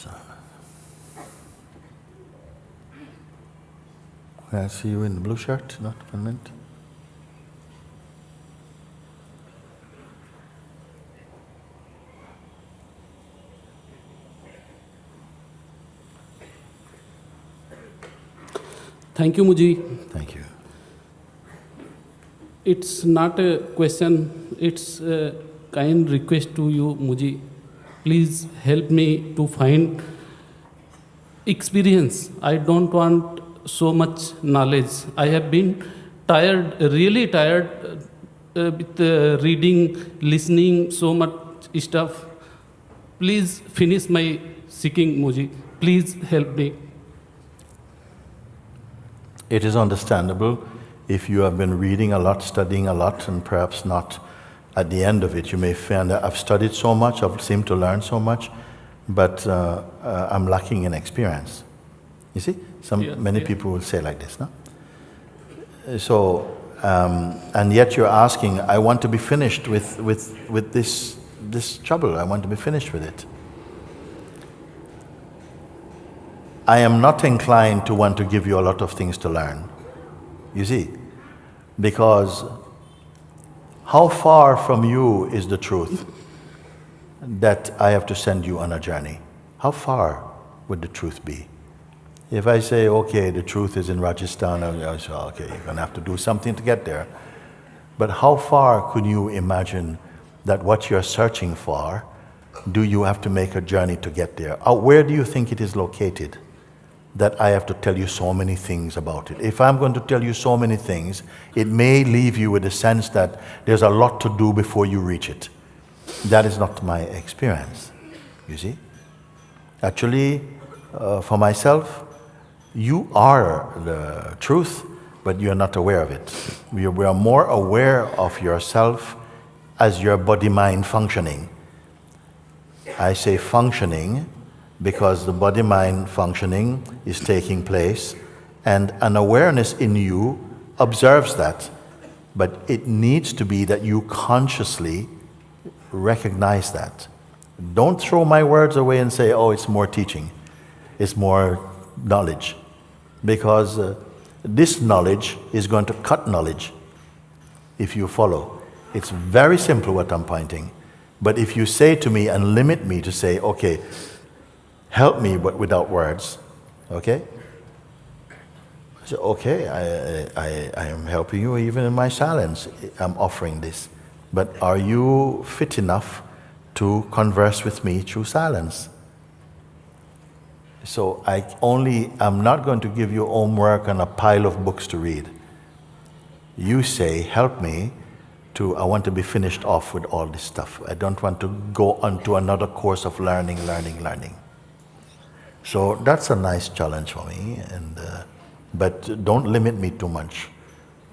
So, can I see you in the blue shirt? Not a minute. Thank you, Muji. Thank you. It's not a question, it's a kind request to you, Muji. Please help me to find experience. I don't want so much knowledge. I have been tired, really tired with reading, listening, so much stuff. Please finish my seeking, Muji. Please help me. It is understandable if you have been reading a lot, studying a lot, and perhaps not at the end of it. You may find that I've studied so much, I've seemed to learn so much, but I'm lacking in experience. You see? Many people will say like this, no? So, and yet you're asking, I want to be finished with this trouble. I want to be finished with it. I am not inclined to want to give you a lot of things to learn. You see? Because how far from you is the truth that I have to send you on a journey? How far would the truth be? If I say, okay, the truth is in Rajasthan, I say, okay, you're going to have to do something to get there. But how far could you imagine that what you're searching for, do you have to make a journey to get there? Where do you think it is located? That I have to tell you so many things about it. If I'm going to tell you so many things, it may leave you with a sense that there's a lot to do before you reach it. That is not my experience, you see. Actually, for myself, you are the truth, but you're not aware of it. We are more aware of yourself as your body-mind functioning. I say functioning because the body-mind functioning is taking place and an awareness in you observes that. But it needs to be that you consciously recognize that. Don't throw my words away and say, oh, it's more teaching, it's more knowledge. Because this knowledge is going to cut knowledge if you follow. It's very simple what I'm pointing. But if you say to me and limit me to say, okay, help me but without words, okay? So, okay, I am helping you even in my silence. I'm offering this. But are you fit enough to converse with me through silence? So I'm not going to give you homework and a pile of books to read. You say, help me I want to be finished off with all this stuff. I don't want to go on to another course of learning. So that's a nice challenge for me, but don't limit me too much.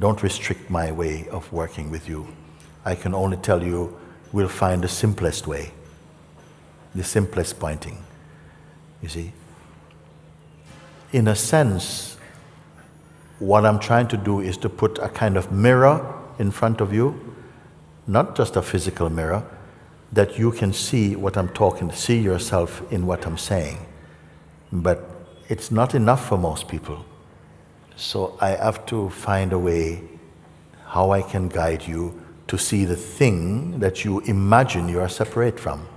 Don't restrict my way of working with you. I can only tell you, we'll find the simplest way, the simplest pointing, you see. In a sense, what I'm trying to do is to put a kind of mirror in front of you, not just a physical mirror, that you can see what I'm talking, see yourself in what I'm saying. But it's not enough for most people. So I have to find a way how I can guide you to see the thing that you imagine you are separate from.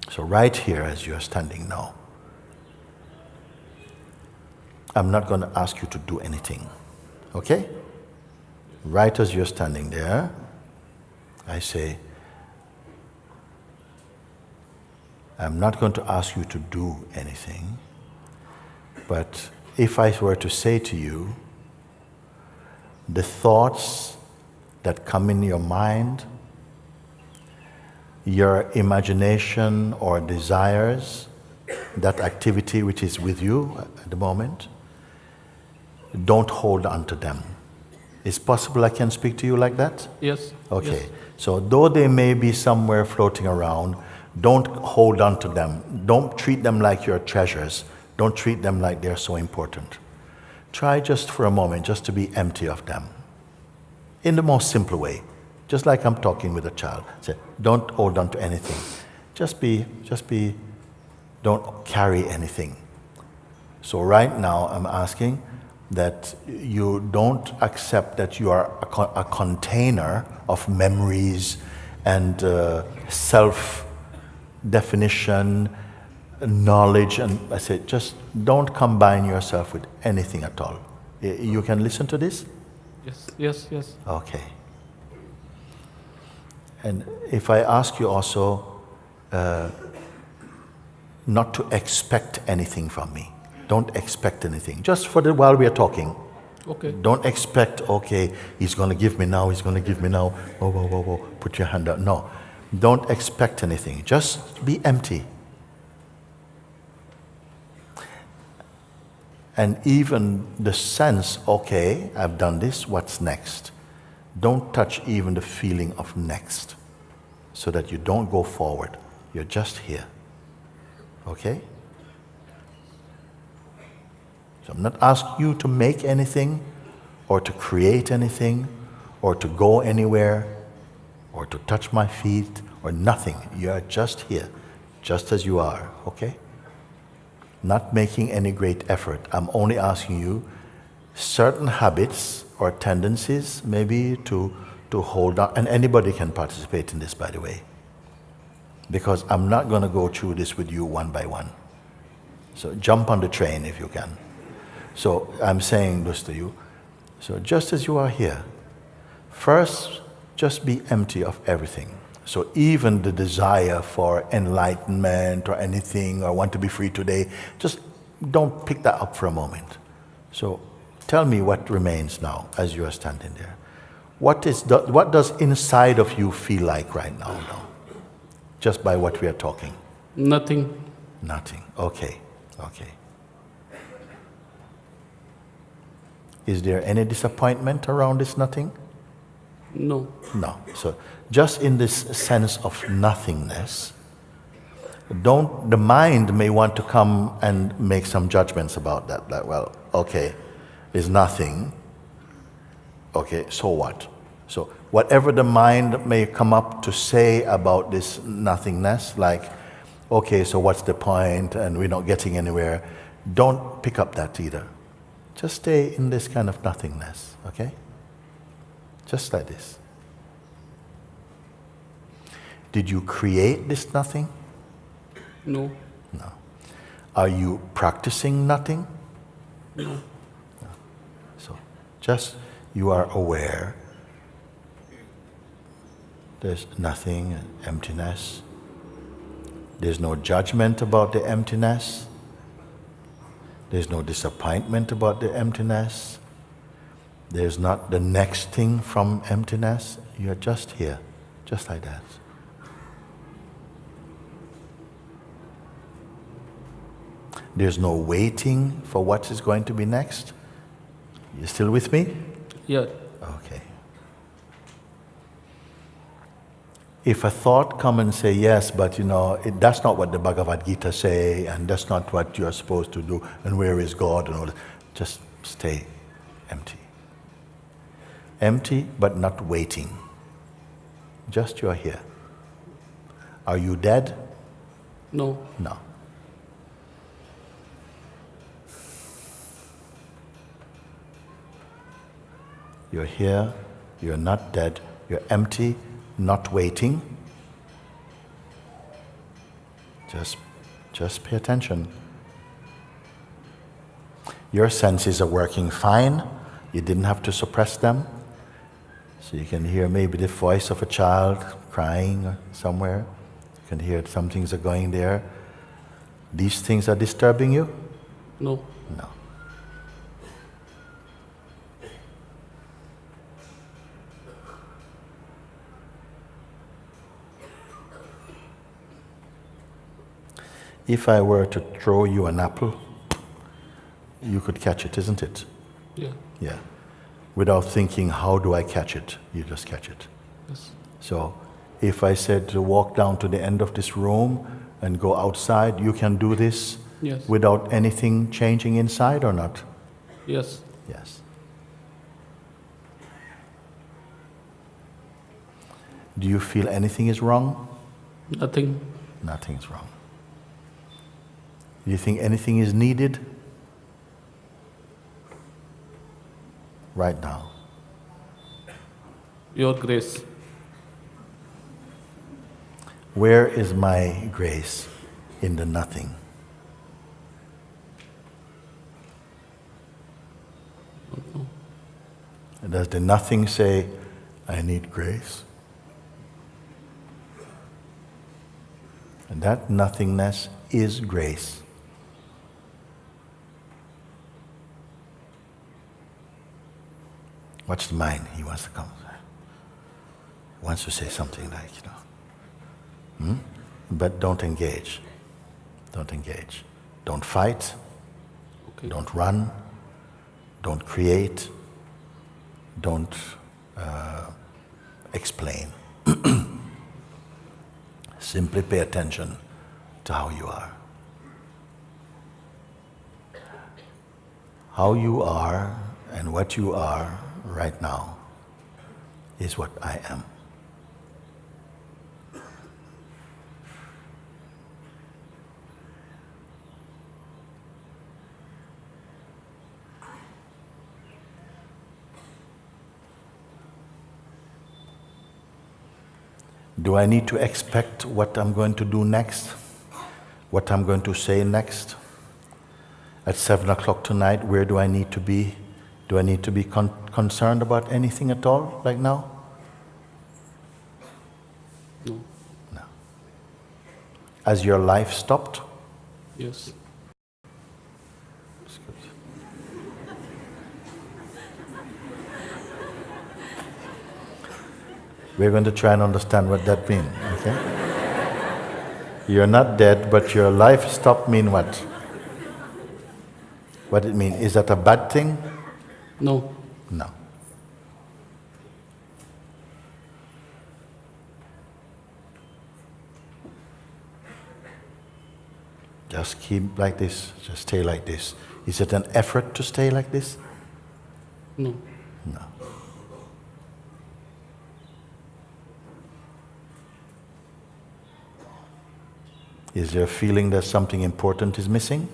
So right here as you're standing now, I'm not going to ask you to do anything, okay? Right as you're standing there, I say, I'm not going to ask you to do anything, but if I were to say to you, the thoughts that come in your mind, your imagination or desires, that activity which is with you at the moment, don't hold on to them. Is possible I can speak to you like that? Yes. Okay. Yes. So though they may be somewhere floating around, don't hold on to them. Don't treat them like your treasures. Don't treat them like they're so important. Try just for a moment just to be empty of them. in the most simple way. Just like I'm talking with a child. Say, don't hold on to anything. Just be, don't carry anything. So right now I'm asking that you don't accept that you are a container of memories and self-definition, knowledge, and I say just don't combine yourself with anything at all. You can listen to this? Yes. Okay. And if I ask you also not to expect anything from me, don't expect anything. Just for while we are talking. Okay. Don't expect, okay, he's going to give me now, whoa, put your hand up. No, don't expect anything. Just be empty. And even the sense, okay, I've done this, what's next? Don't touch even the feeling of next, so that you don't go forward. You're just here. Okay? So I'm not asking you to make anything, or to create anything, or to go anywhere, or to touch my feet, or nothing. You are just here, just as you are, okay? Not making any great effort. I'm only asking you certain habits or tendencies maybe to hold on, and anybody can participate in this, by the way, because I'm not going to go through this with you one by one. So jump on the train if you can. So I'm saying this to you. So just as you are here, first just be empty of everything. So even the desire for enlightenment or anything, or want to be free today, just don't pick that up for a moment. So tell me what remains now as you are standing there. What does inside of you feel like right now? Just by what we are talking? Nothing. Nothing. Okay. Is there any disappointment around this nothing? No. No. So just in this sense of nothingness, the mind may want to come and make some judgments about that. Like, well, okay, there's nothing. Okay, so what? So whatever the mind may come up to say about this nothingness, like, okay, so what's the point, and we're not getting anywhere, don't pick up that either. Just stay in this kind of nothingness, okay? Just like this. Did you create this nothing? No. No. Are you practicing nothing? No. So just you are aware there's nothing, emptiness. There's no judgment about the emptiness. There's no disappointment about the emptiness. There's not the next thing from emptiness. You're just here, just like that. There's no waiting for what is going to be next. You still with me? Yeah. Okay. If a thought come and say, yes, but that's not what the Bhagavad Gita say, and that's not what you're supposed to do, and where is God and all that, just stay empty. Empty, but not waiting. Just you're here. Are you dead? No. No. You're here, you're not dead, you're empty, not waiting. Just pay attention. Your senses are working fine. You didn't have to suppress them. So you can hear maybe the voice of a child crying somewhere. You can hear some things are going there. These things are disturbing you? No. No. If I were to throw you an apple, you could catch it, isn't it? Yeah. Yeah. Without thinking, how do I catch it? You just catch it. Yes. So if I said to walk down to the end of this room and go outside, you can do this Yes. without anything changing inside or not? Yes. Yes. Do you feel anything is wrong? Nothing. Nothing is wrong. Do you think anything is needed? Right now. Your grace. Where is my grace in the nothing? Does the nothing say, I need grace? And that nothingness is grace. Watch the mind. He wants to come. He wants to say something like, But don't engage. Don't engage. Don't fight. Okay. Don't run. Don't create. Don't explain. Simply pay attention to how you are. How you are and what you are right now is what I am. Do I need to expect what I'm going to do next? What I'm going to say next? At 7 o'clock tonight, where do I need to be? Do I need to be concerned about anything at all, like now? No. No. Has your life stopped? Yes. That's good. We're going to try and understand what that means, okay? You're not dead, but your life stopped mean what? What it mean? Is that a bad thing? No. No. Just keep like this, just stay like this. Is it an effort to stay like this? No. No. Is there a feeling that something important is missing?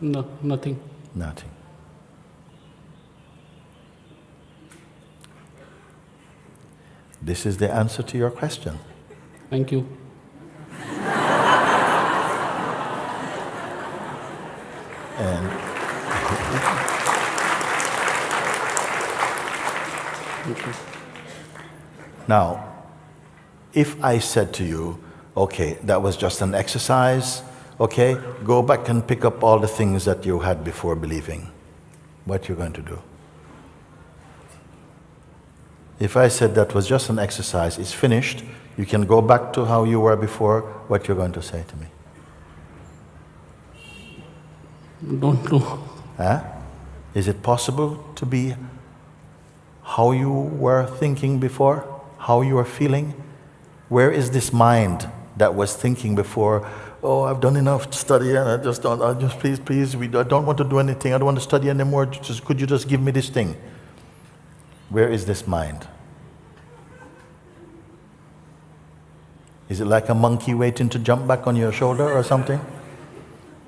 No. Nothing. Nothing. This is the answer to your question. Thank you. And Thank you. now, if I said to you, okay, that was just an exercise, okay, go back and pick up all the things that you had before believing, what you're going to do? If I said that was just an exercise, it's finished, you can go back to how you were before, what you're going to say to me? Don't know. Huh? Is it possible to be how you were thinking before? How you are feeling? Where is this mind that was thinking before, oh, I've done enough study and I just please, I don't want to do anything, I don't want to study anymore, could you just give me this thing? Where is this mind? Is it like a monkey waiting to jump back on your shoulder or something?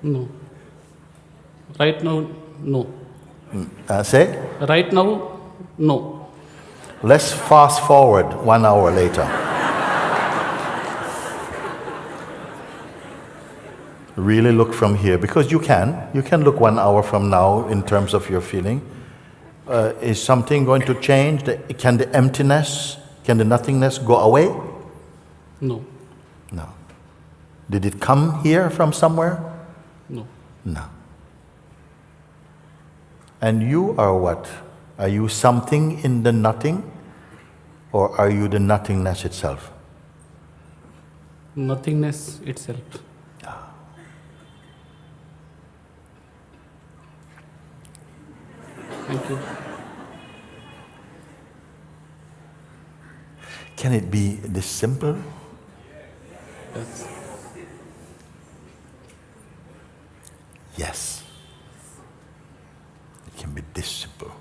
No. Right now, no. Say? Right now, no. Let's fast forward 1 hour later. Really look from here, because you can look 1 hour from now in terms of your feeling. Is something going to change? Can the emptiness, can the nothingness go away? No. No. Did it come here from somewhere? No. No. And you are what? Are you something in the nothing? Or are you the nothingness itself? Nothingness itself. Thank you. Can it be this simple? Yes. Yes. It can be this simple.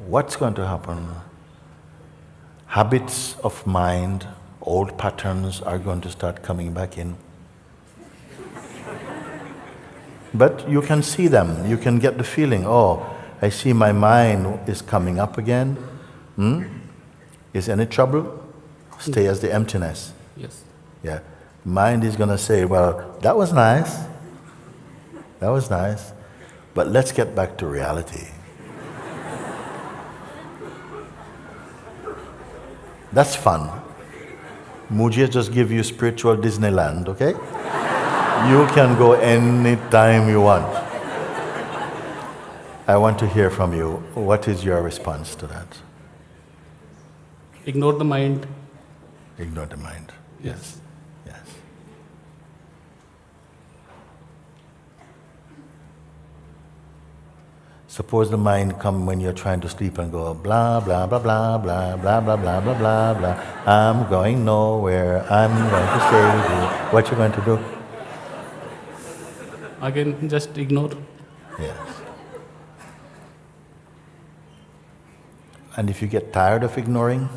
What's going to happen? habits of mind, old patterns are going to start coming back in. But you can see them, you can get the feeling, oh, I see my mind is coming up again. Is any trouble? Stay as the emptiness. Yes. Yeah. Mind is going to say, well, that was nice. That was nice. But let's get back to reality. That's fun. Mujhe just give you spiritual Disneyland, okay? You can go anytime you want. I want to hear from you. What is your response to that? Ignore the mind. Ignore the mind. Yes. Yes. Suppose the mind come when you're trying to sleep and go blah blah blah blah blah blah blah blah blah blah blah. I'm going nowhere. I'm going to stay with you. What you going to do? Again, just ignore. Yes. And if you get tired of ignoring,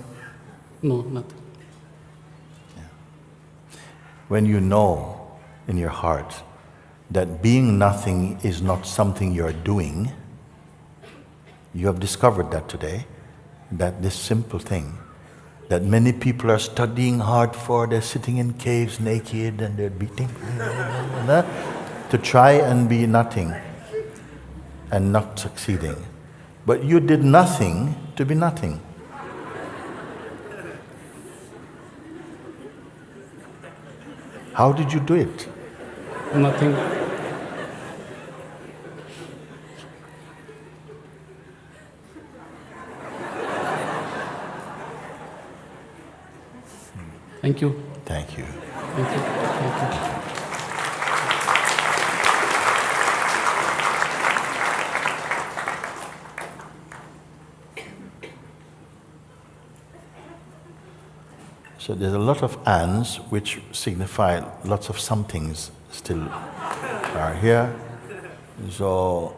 No, nothing. when you know in your heart that being nothing is not something you're doing, you have discovered that today, that this simple thing that many people are studying hard for, they're sitting in caves naked and they're beating to try and be nothing and not succeeding. But you did nothing to be nothing. How did you do it? Nothing. Thank you. Thank you. Thank you. Thank you. So there's a lot of ands which signify lots of somethings still are here. So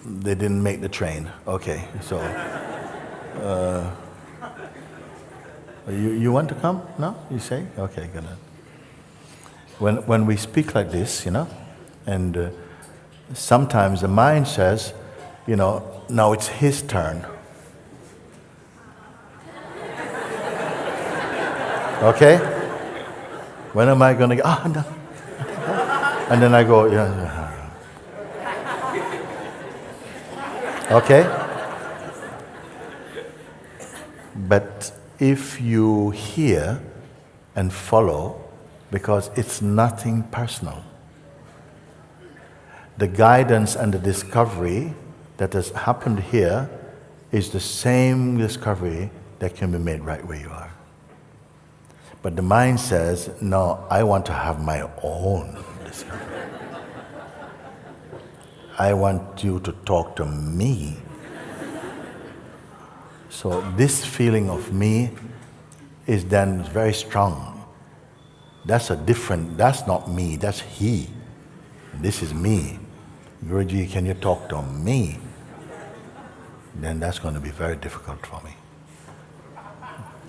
they didn't make the train. Okay, so you want to come? No? You say? Okay, good. When we speak like this, and sometimes the mind says, now it's his turn. Okay? When am I going to get, no. And then I go, yeah. Okay? But if you hear and follow, because it's nothing personal, the guidance and the discovery that has happened here is the same discovery that can be made right where you are. But the mind says, no, I want to have my own discovery. I want you to talk to me. So this feeling of me is then very strong. That's not me, that's he. This is me. Guruji, can you talk to me? Then that's going to be very difficult for me.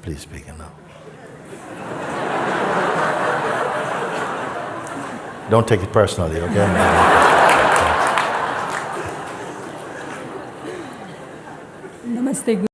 Please speak now. Don't take it personally, okay? Namaste,